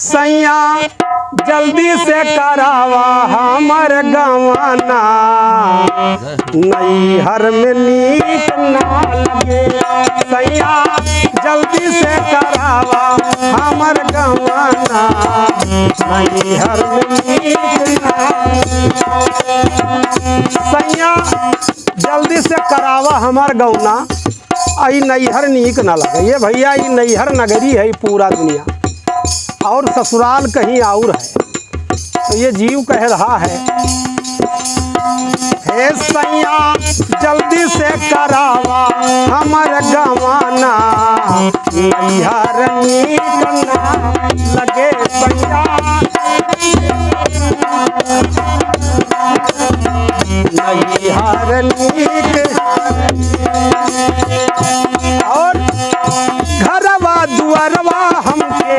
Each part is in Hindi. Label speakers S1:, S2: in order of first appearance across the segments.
S1: सैया जल्दी से करावा हमर गवाना, नैहर में नीक ना लगे। सैया जल्दी से करावा हमर गवाना, नैहर में नीक ना। सैया जल्दी से करावा हमर गौना, आई नैहर नीक ना लगे। ये भैया ये नैहर नगरी है पूरा दुनिया, और ससुराल कहीं और है। तो ये जीव कह रहा है, हे सैया जल्दी से करावा हमर गवाना, नैहर नीक ना लगे। सैया नैहर नीक। और घरवा दुआरवा हमके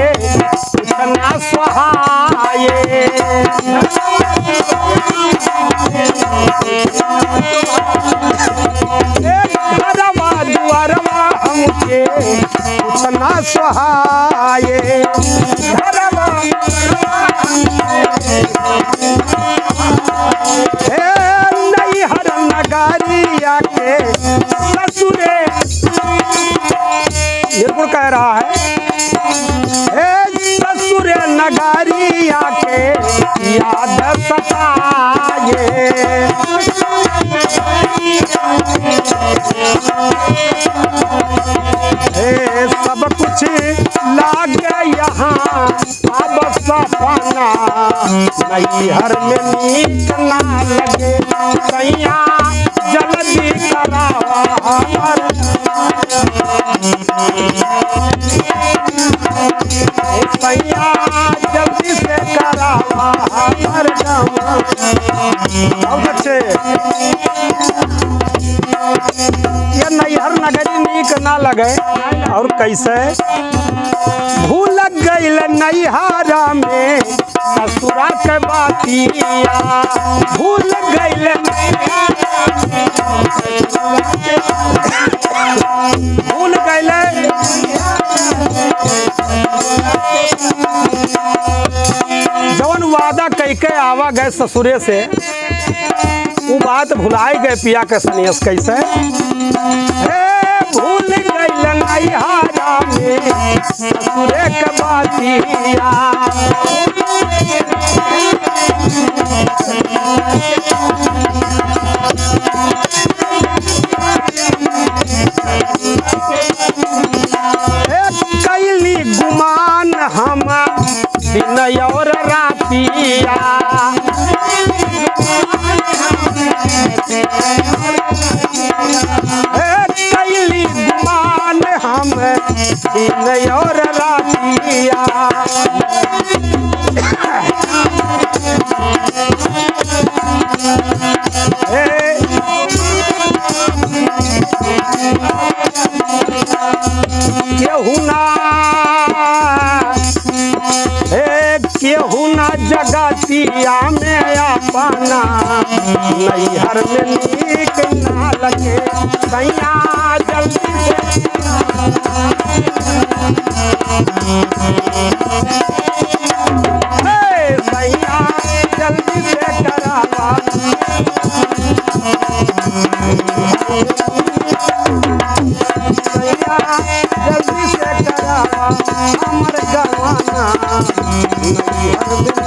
S1: इतना सुहाए, घरवा दुआरवा हमके इतना सुहाए। घरवा नैहर नगरिया के ससुरे, निर्गुण कह रहा है, ससुरे नगरिया के याद सताए। सब कुछ लागे यहाँ अब सपना, नैहर में नीक ना लगे। सैया जल्दी करावा हमर, सैया जल्दी से करावा हमर गवाना। बहुत अच्छे। ये नैहर नगरी नीक ना लगे। और कैसे भूल गइल नैहरा में ससुरा के बातिया, भूल गइल भूल गइल जवन वादा कह के आवा गए ससुरे से, वो बात भुलाए गए पिया के सनेस। कैसे भूल गइल नैहरा में ससुरे के बातिया, कैली गुमान हम दिन और रातिया, कैली गुमान हम दिन और रातिया। केहू ना जगतिया में अपना, नैहर में नीक ना लगे। सैया जल्दी से सैया जल्दी से करावा, सैया जल्दी से करावा हमर गवाना, नैहर में